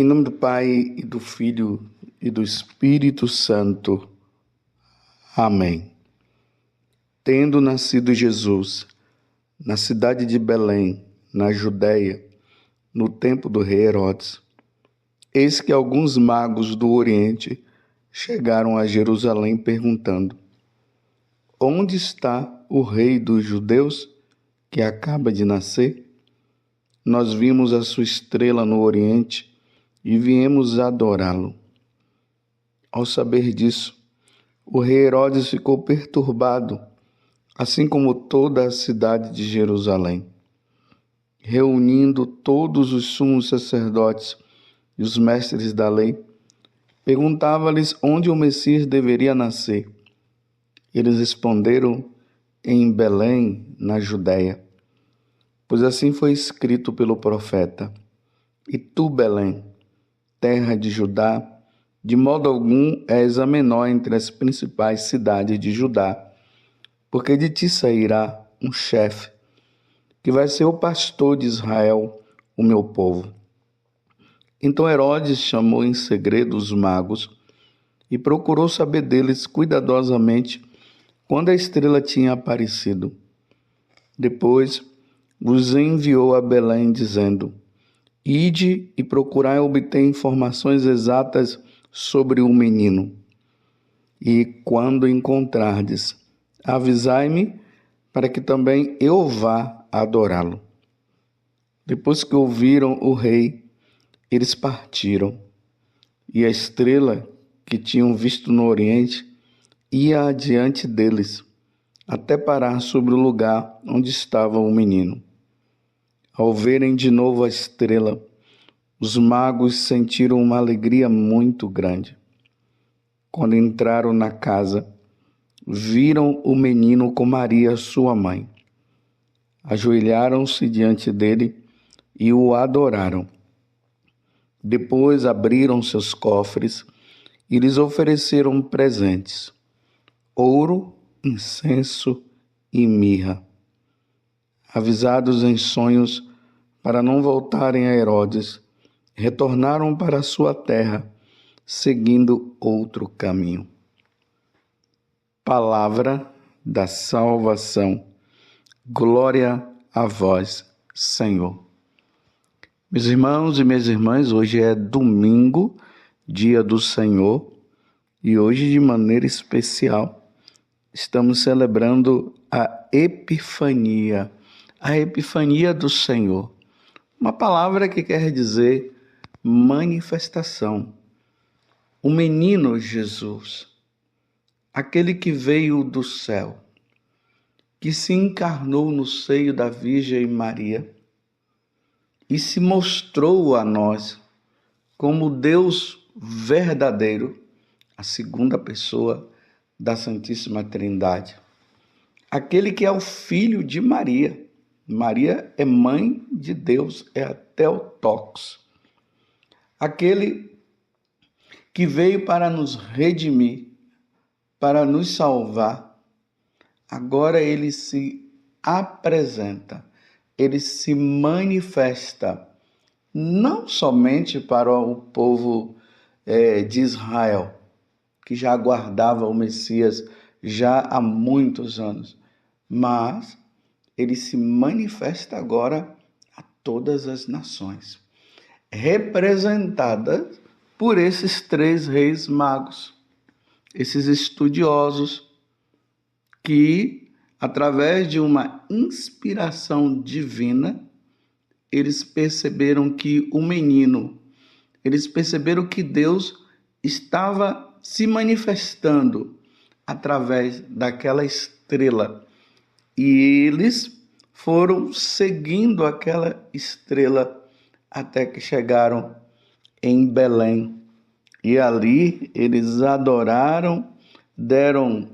Em nome do Pai, e do Filho, e do Espírito Santo. Amém. Tendo nascido Jesus, na cidade de Belém, na Judéia, no tempo do rei Herodes, eis que alguns magos do Oriente chegaram a Jerusalém perguntando: onde está o rei dos judeus que acaba de nascer? Nós vimos a sua estrela no Oriente e viemos adorá-lo. Ao saber disso, o rei Herodes ficou perturbado, assim como toda a cidade de Jerusalém. Reunindo todos os sumos sacerdotes e os mestres da lei, perguntava-lhes onde o Messias deveria nascer. Eles responderam: em Belém, na Judéia, pois assim foi escrito pelo profeta: e tu, Belém, terra de Judá, de modo algum és a menor entre as principais cidades de Judá, porque de ti sairá um chefe, que vai ser o pastor de Israel, o meu povo. Então Herodes chamou em segredo os magos e procurou saber deles cuidadosamente quando a estrela tinha aparecido. Depois os enviou a Belém, dizendo: ide e procurai obter informações exatas sobre o menino. E quando encontrardes, avisai-me, para que também eu vá adorá-lo. Depois que ouviram o rei, eles partiram, e a estrela que tinham visto no Oriente ia adiante deles, até parar sobre o lugar onde estava o menino. Ao verem de novo a estrela, os magos sentiram uma alegria muito grande. Quando entraram na casa, viram o menino com Maria, sua mãe. Ajoelharam-se diante dele e o adoraram. Depois abriram seus cofres e lhes ofereceram presentes: ouro, incenso e mirra. Avisados em sonhos para não voltarem a Herodes, retornaram para sua terra, seguindo outro caminho. Palavra da salvação. Glória a vós, Senhor. Meus irmãos e minhas irmãs, hoje é domingo, dia do Senhor, e hoje, de maneira especial, estamos celebrando a Epifania do Senhor. Uma palavra que quer dizer manifestação. O menino Jesus, aquele que veio do céu, que se encarnou no seio da Virgem Maria e se mostrou a nós como Deus verdadeiro, a segunda pessoa da Santíssima Trindade. Aquele que é o filho de Maria. Maria é mãe de Deus, é a Theotokos. Aquele que veio para nos redimir, para nos salvar. Agora ele se apresenta, ele se manifesta, não somente para o povo de Israel, que já aguardava o Messias já há muitos anos, mas ele se manifesta agora a todas as nações, representadas por esses três reis magos, esses estudiosos que, através de uma inspiração divina, eles perceberam que o menino, eles perceberam que Deus estava se manifestando através daquela estrela. E eles foram seguindo aquela estrela até que chegaram em Belém. E ali eles adoraram, deram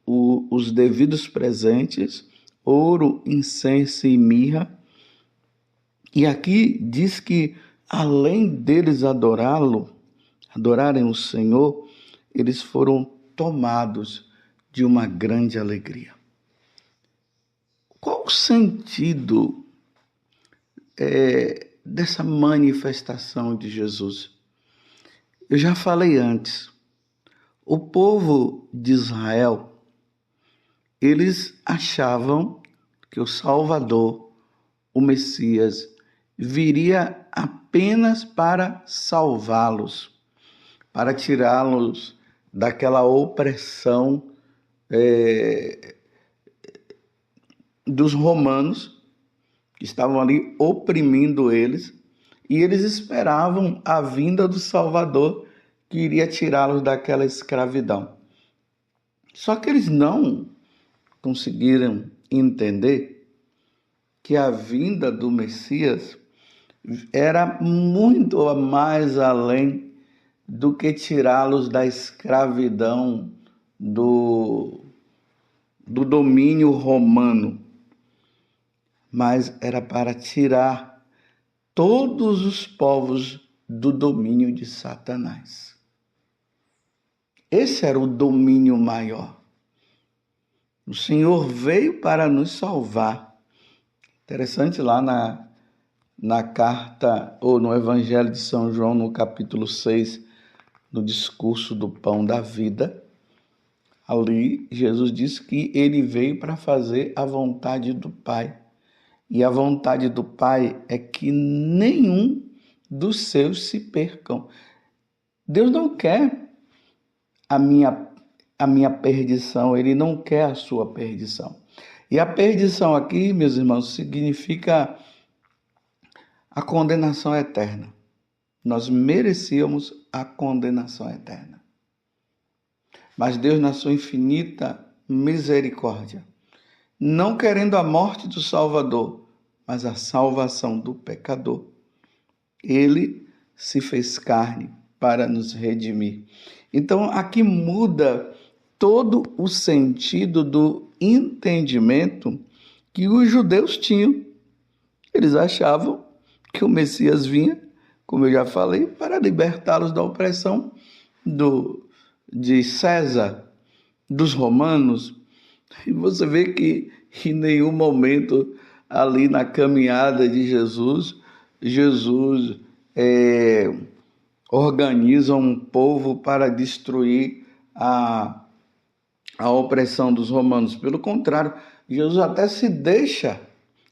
os devidos presentes, ouro, incenso e mirra. E aqui diz que, além deles adorarem o Senhor, eles foram tomados de uma grande alegria. Qual o sentido dessa manifestação de Jesus. Eu já falei antes, o povo de Israel, eles achavam que o Salvador, o Messias, viria apenas para salvá-los, para tirá-los daquela opressão dos romanos, que estavam ali oprimindo eles, e eles esperavam a vinda do Salvador, que iria tirá-los daquela escravidão. Só que eles não conseguiram entender que a vinda do Messias era muito mais além do que tirá-los da escravidão do domínio romano, mas era para tirar todos os povos do domínio de Satanás. Esse era o domínio maior. O Senhor veio para nos salvar. Interessante lá na carta, ou no Evangelho de São João, no capítulo 6, no discurso do pão da vida, ali Jesus disse que ele veio para fazer a vontade do Pai. E a vontade do Pai é que nenhum dos seus se percam. Deus não quer a minha perdição, Ele não quer a sua perdição. E a perdição aqui, meus irmãos, significa a condenação eterna. Nós merecíamos a condenação eterna. Mas Deus, na sua infinita misericórdia, não querendo a morte do Salvador, mas a salvação do pecador, Ele se fez carne para nos redimir. Então, aqui muda todo o sentido do entendimento que os judeus tinham. Eles achavam que o Messias vinha, como eu já falei, para libertá-los da opressão de César, dos romanos. E você vê que em nenhum momento ali na caminhada de Jesus organiza um povo para destruir a opressão dos romanos. Pelo contrário, Jesus até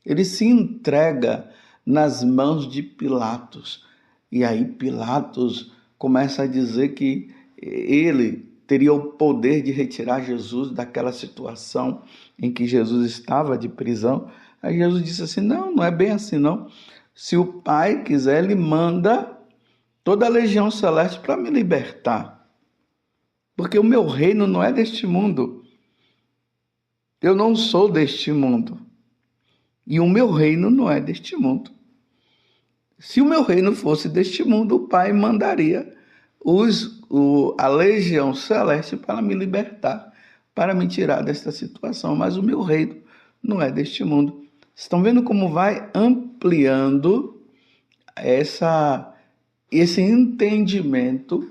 ele se entrega nas mãos de Pilatos. E aí Pilatos começa a dizer que ele teria o poder de retirar Jesus daquela situação em que Jesus estava de prisão. Aí Jesus disse assim, não é bem assim não. Se o Pai quiser, Ele manda toda a legião celeste para me libertar. Porque o meu reino não é deste mundo. Eu não sou deste mundo. E o meu reino não é deste mundo. Se o meu reino fosse deste mundo, o Pai mandaria a legião celeste para me libertar, para me tirar desta situação. Mas o meu reino não é deste mundo. Estão vendo como vai ampliando esse entendimento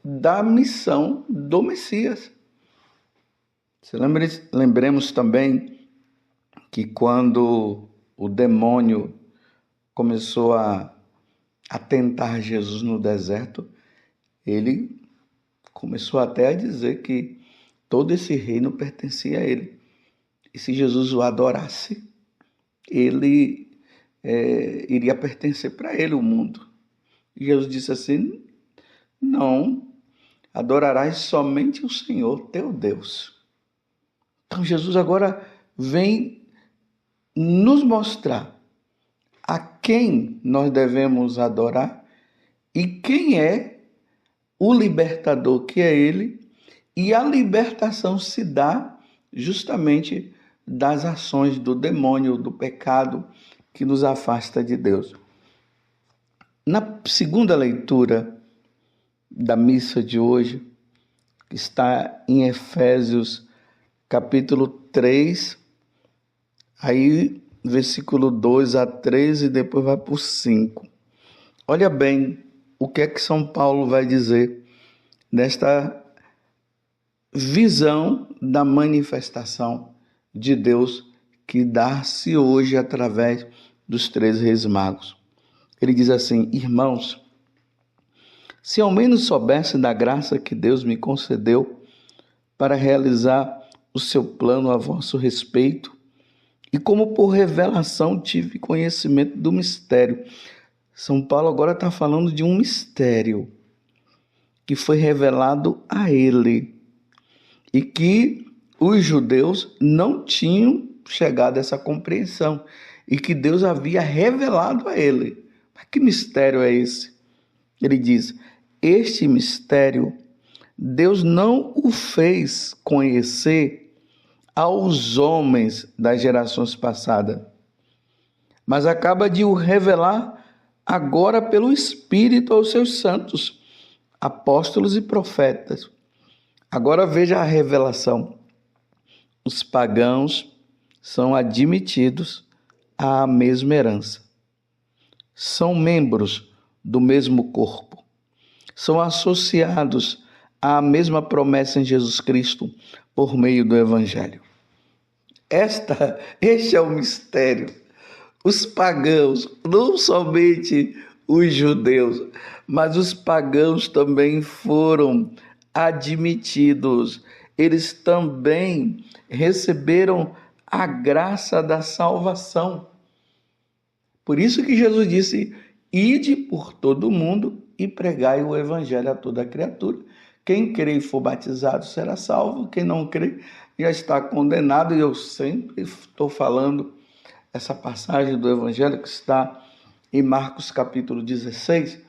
da missão do Messias. Lembremos também que quando o demônio começou a tentar Jesus no deserto, ele começou até a dizer que todo esse reino pertencia a ele. E se Jesus o adorasse, ele iria pertencer para ele o mundo. E Jesus disse assim, não, adorarás somente o Senhor teu Deus. Então Jesus agora vem nos mostrar a quem nós devemos adorar e quem é o libertador, que é Ele, e a libertação se dá justamente das ações do demônio, do pecado que nos afasta de Deus. Na segunda leitura da missa de hoje, que está em Efésios capítulo 3, aí versículo 2 a 3 e depois vai para o 5. Olha bem o que é que São Paulo vai dizer nesta visão da manifestação de Deus que dá-se hoje através dos 3 reis magos. Ele diz assim: irmãos, se ao menos soubesse da graça que Deus me concedeu para realizar o seu plano a vosso respeito, e como por revelação tive conhecimento do mistério. São Paulo agora está falando de um mistério que foi revelado a ele e que os judeus não tinham chegado a essa compreensão e que Deus havia revelado a ele. Mas que mistério é esse? Ele diz: este mistério Deus não o fez conhecer aos homens das gerações passadas, mas acaba de o revelar agora pelo Espírito aos seus santos, apóstolos e profetas. Agora veja a revelação. Os pagãos são admitidos à mesma herança. São membros do mesmo corpo. São associados à mesma promessa em Jesus Cristo por meio do Evangelho. Este é o mistério. Os pagãos, não somente os judeus, mas os pagãos também foram admitidos. Eles também receberam a graça da salvação. Por isso que Jesus disse: ide por todo o mundo e pregai o evangelho a toda criatura. Quem crer e for batizado será salvo, quem não crer já está condenado. E eu sempre estou falando essa passagem do evangelho que está em Marcos capítulo 16,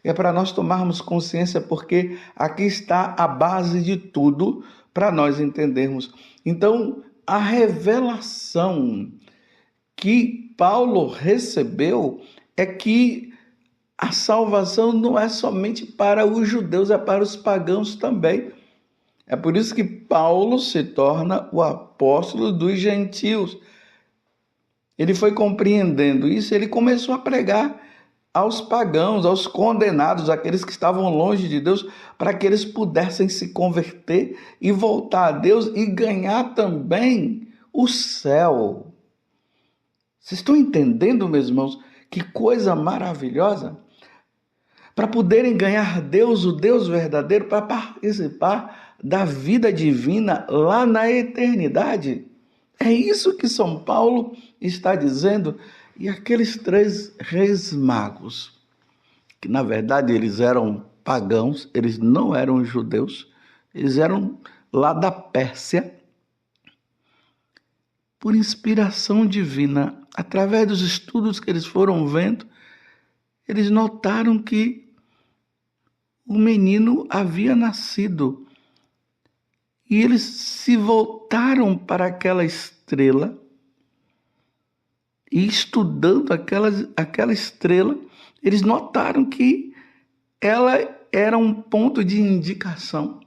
é para nós tomarmos consciência, porque aqui está a base de tudo para nós entendermos. Então, a revelação que Paulo recebeu é que a salvação não é somente para os judeus, é para os pagãos também. É por isso que Paulo se torna o apóstolo dos gentios. Ele foi compreendendo isso, ele começou a pregar aos pagãos, aos condenados, aqueles que estavam longe de Deus, para que eles pudessem se converter e voltar a Deus e ganhar também o céu. Vocês estão entendendo, meus irmãos? Que coisa maravilhosa! Para poderem ganhar Deus, o Deus verdadeiro, para participar da vida divina lá na eternidade. É isso que São Paulo está dizendo. E aqueles 3 reis magos, que na verdade eles eram pagãos, eles não eram judeus, eles eram lá da Pérsia, por inspiração divina, através dos estudos que eles foram vendo, eles notaram que o menino havia nascido. E eles se voltaram para aquela estrela e, estudando aquela estrela, eles notaram que ela era um ponto de indicação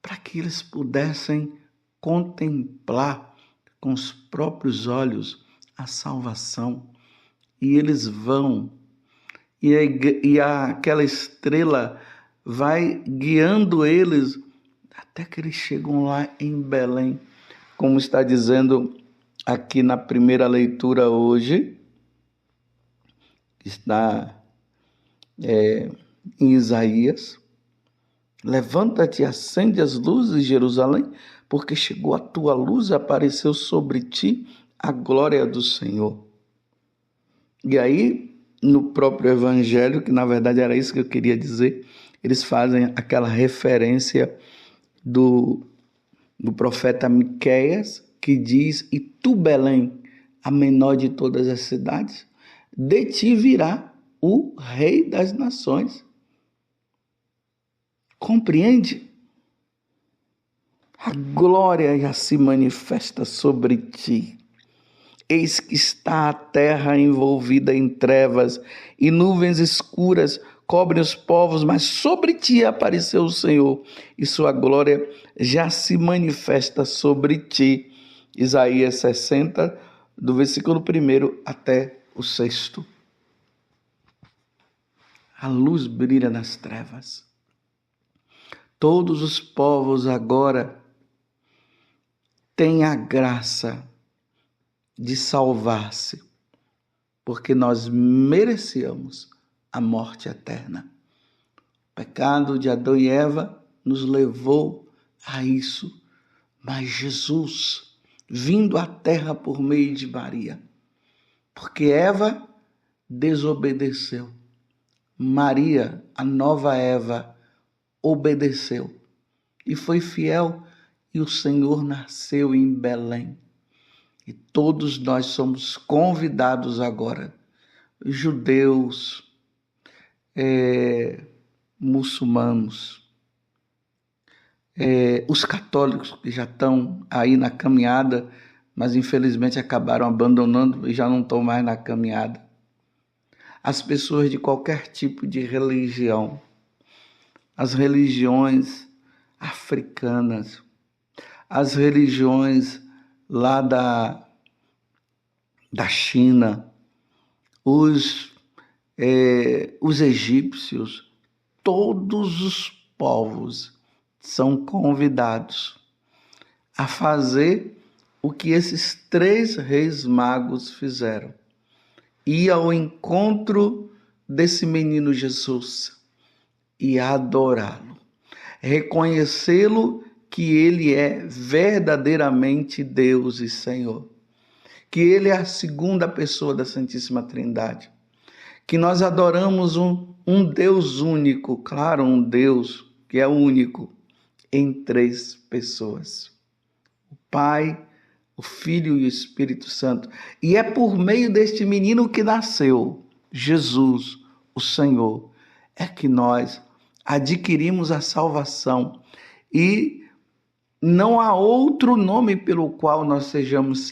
para que eles pudessem contemplar com os próprios olhos a salvação. E eles vão, e aquela estrela vai guiando eles até que eles chegam lá em Belém, como está dizendo aqui na primeira leitura hoje, está em Isaías: levanta-te e acende as luzes, Jerusalém, porque chegou a tua luz e apareceu sobre ti a glória do Senhor. E aí, no próprio Evangelho, que na verdade era isso que eu queria dizer, eles fazem aquela referência do profeta Miqueias, que diz: e tu, Belém, a menor de todas as cidades, de ti virá o Rei das Nações. Compreende? A glória já se manifesta sobre ti. Eis que está a terra envolvida em trevas e nuvens escuras cobrem os povos, mas sobre ti apareceu o Senhor e sua glória já se manifesta sobre ti. Isaías 60, do versículo 1 até o 6. A luz brilha nas trevas. Todos os povos agora têm a graça de salvar-se porque nós merecíamos a morte eterna. O pecado de Adão e Eva nos levou a isso, mas Jesus, vindo à terra por meio de Maria, porque Eva desobedeceu, Maria, a nova Eva, obedeceu e foi fiel, e o Senhor nasceu em Belém. E todos nós somos convidados agora, judeus, muçulmanos, os católicos que já estão aí na caminhada, mas infelizmente acabaram abandonando e já não estão mais na caminhada. As pessoas de qualquer tipo de religião, as religiões africanas, as religiões lá da China, os egípcios, todos os povos são convidados a fazer o que esses 3 reis magos fizeram. Ir ao encontro desse menino Jesus e adorá-lo, reconhecê-lo que ele é verdadeiramente Deus e Senhor, que ele é a segunda pessoa da Santíssima Trindade, que nós adoramos um Deus único, claro, um Deus que é único em 3 pessoas, o Pai, o Filho e o Espírito Santo. E é por meio deste menino que nasceu, Jesus, o Senhor, é que nós adquirimos a salvação. E não há outro nome pelo qual nós sejamos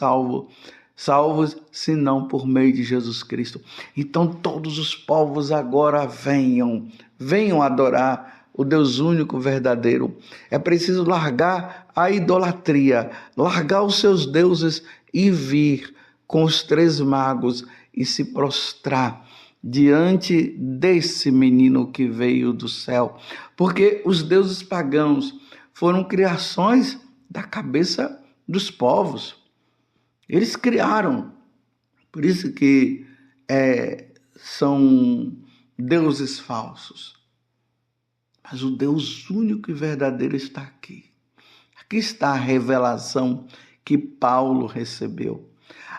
salvos senão por meio de Jesus Cristo. Então todos os povos agora venham adorar o Deus único verdadeiro. É preciso largar a idolatria, largar os seus deuses e vir com os 3 magos e se prostrar diante desse menino que veio do céu. Porque os deuses pagãos foram criações da cabeça dos povos. Eles criaram. Por isso que são deuses falsos. Mas o Deus único e verdadeiro está aqui. Aqui está a revelação que Paulo recebeu.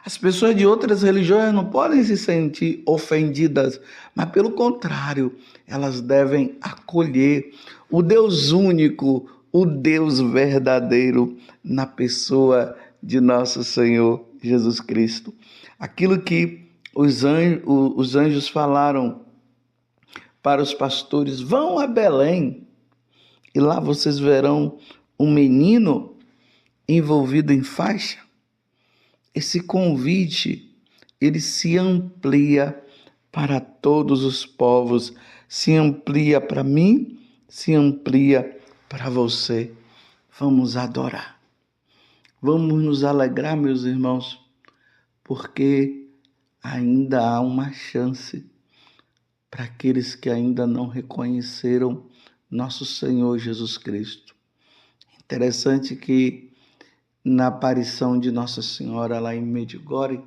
As pessoas de outras religiões não podem se sentir ofendidas, mas pelo contrário, elas devem acolher o Deus único, o Deus verdadeiro na pessoa de nosso Senhor Jesus Cristo. Aquilo que os anjos falaram para os pastores: vão a Belém e lá vocês verão um menino envolvido em faixa. Esse convite, ele se amplia para todos os povos, se amplia para mim, se amplia para você. Vamos adorar. Vamos nos alegrar, meus irmãos, porque ainda há uma chance para aqueles que ainda não reconheceram nosso Senhor Jesus Cristo. Interessante que na aparição de Nossa Senhora lá em Medjugorje,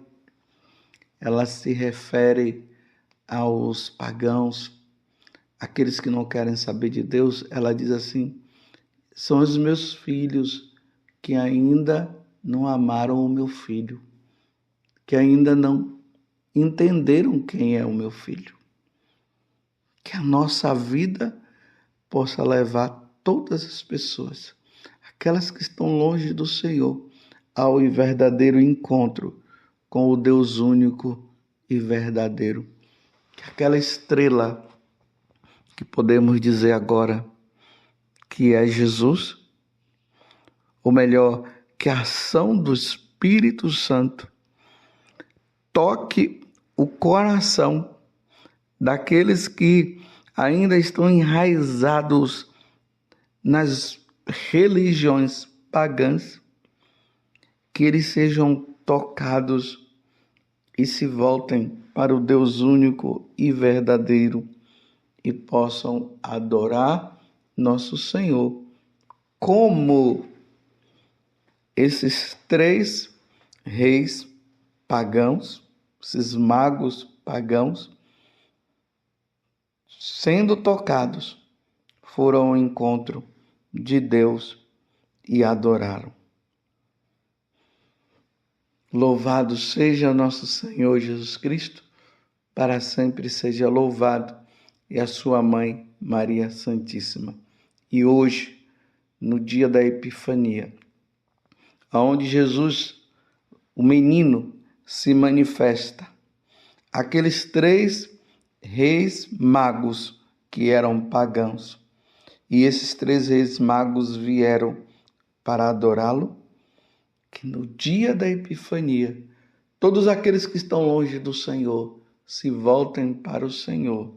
ela se refere aos pagãos, aqueles que não querem saber de Deus. Ela diz assim: são os meus filhos que ainda não amaram o meu filho, que ainda não entenderam quem é o meu filho. Que a nossa vida possa levar todas as pessoas, aquelas que estão longe do Senhor, ao verdadeiro encontro com o Deus único e verdadeiro. Que aquela estrela que podemos dizer agora que é Jesus, ou melhor, que a ação do Espírito Santo toque o coração daqueles que ainda estão enraizados nas religiões pagãs, que eles sejam tocados e se voltem para o Deus único e verdadeiro e possam adorar nosso Senhor, como esses 3 reis pagãos esses magos pagãos, sendo tocados, foram ao encontro de Deus e adoraram. Louvado seja nosso Senhor Jesus Cristo, para sempre seja louvado, e a sua mãe, Maria Santíssima. E hoje, no dia da Epifania, aonde Jesus, o menino, se manifesta, aqueles 3 reis magos que eram pagãos, e esses 3 reis magos vieram para adorá-lo, que no dia da Epifania, todos aqueles que estão longe do Senhor se voltem para o Senhor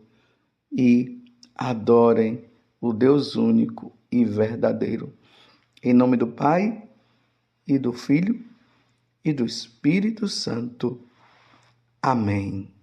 e adorem o Deus único e verdadeiro. Em nome do Pai, e do Filho, e do Espírito Santo. Amém.